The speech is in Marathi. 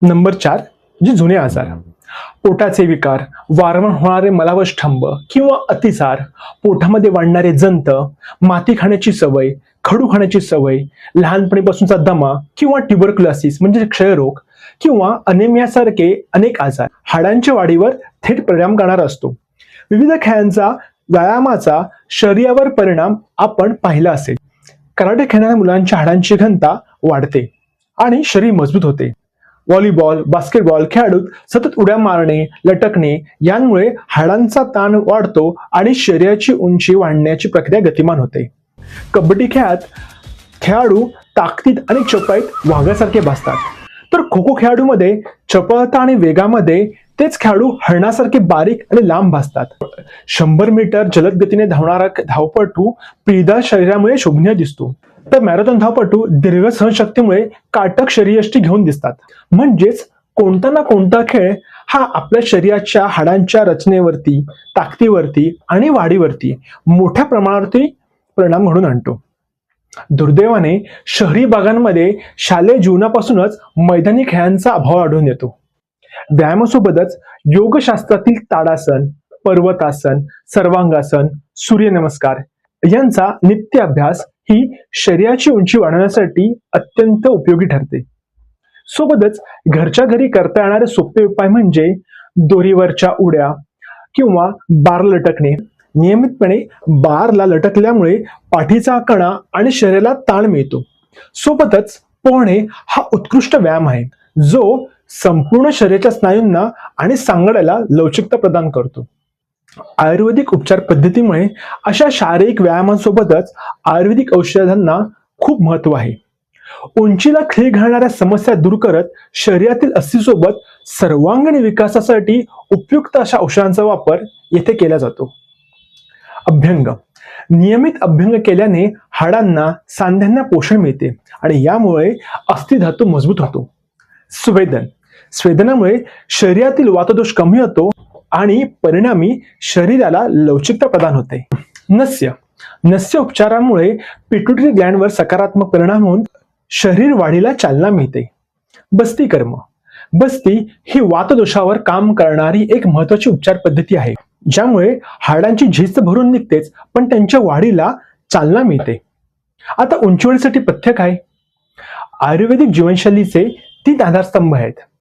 नंबर 4 जे जुने आजार, पोटाचे विकार, वारंवार होणारे मलावष्ठंभ किंवा अतिसार, पोटामध्ये वाढणारे जंत, माती खाण्याची सवय, खडू खाण्याची सवय, लहानपणीपासूनचा दमा किंवा ट्युबरक्युलोसिस म्हणजे क्षयरोग किंवा अनेमियासारखे अनेक आजार हाडांच्या वाढीवर थेट परिणाम करणारा असतो. विविध खेळांचा व्यायामाचा शरीरावर परिणाम आपण पाहिला असेल. कराटे खेळणाऱ्या मुलांच्या हाडांची घनता वाढते आणि शरीर मजबूत होते. व्हॉलीबॉल, बास्केटबॉल खेळाडूत सतत उड्या मारणे, लटकणे यांमुळे हाडांचा ताण वाढतो आणि शरीराची उंची वाढण्याची प्रक्रिया गतिमान होते. कबड्डी खेळात खेळाडू ताकदीत आणि चपळाईत वाघासारखे भासतात, तर खो खो खेळाडूमध्ये चपळता आणि वेगामध्ये तेच खेळाडू हरणासारखे बारीक आणि लांब भासतात. 100 मीटर जलद गतीने धावणारा धावपटू पिळदार शरीरामुळे शोभनीय दिसतो, तर मॅरेथॉन धावपटू दीर्घ सहनशक्तीमुळे काटक शरीरयष्टी घेऊन दिसतात. म्हणजेच कोणता ना कोणता खेळ हा आपल्या शरीराच्या हाडांच्या रचनेवरती, ताकदीवरती आणि वाढीवरती मोठ्या प्रमाणावरती परिणाम घडून आणतो. दुर्दैवाने शहरी भागांमध्ये शालेय जीवनापासूनच मैदानी खेळांचा अभाव आढळून येतो. व्यायामासोबतच योगशास्त्रातील ताडासन, पर्वतासन, सर्वांगासन, सूर्यनमस्कार यांचा नित्य अभ्यास ही शरीराची उंची वाढवण्यासाठी अत्यंत उपयोगी ठरते. सोबतच घरच्या घरी करता येणारे सोपे उपाय म्हणजे दोरीवरच्या उड्या किंवा बार लटकणे. नियमितपणे बारला लटकल्यामुळे पाठीचा कणा आणि शरीराला ताण मिळतो. सोबतच पोहणे हा उत्कृष्ट व्यायाम आहे, जो संपूर्ण शरीराच्या स्नायूंना आणि सांगाड्याला लवचिकता प्रदान करतो. आयुर्वेदिक उपचार पद्धतीमुळे अशा शारीरिक व्यायामांसोबतच आयुर्वेदिक औषधांना खूप महत्व आहे. उंचीला खीळ घालणाऱ्या समस्या दूर करत शरीरातील अस्थिसोबत सर्वांगीण विकासासाठी उपयुक्त अशा औषधांचा वापर येथे केला जातो. अभ्यंग. नियमित अभ्यंग केल्याने हाडांना, सांध्यांना पोषण मिळते आणि यामुळे अस्थिधातू मजबूत होतो. स्वेदन. स्वेदनामुळे शरीरातील वातदोष कमी होतो आणि परिणामी शरीराला लवचिकता प्रदान होते. नस्य. नस्य उपचारामुळे पिट्युटरी ग्लँडवर सकारात्मक परिणाम होऊन शरीर वाढीला चालना मिळते. बस्ती कर्म. बस्ती ही वातदोषावर काम करणारी एक महत्वाची उपचार पद्धती आहे, ज्यामुळे हाडांची झीज भरून निघतेच, पण त्यांच्या वाढीला चालना मिळते. आता उंचीवाढीसाठी पथ्य काय? आयुर्वेदिक जीवनशैलीचे 3 आधारस्तंभ आहेत.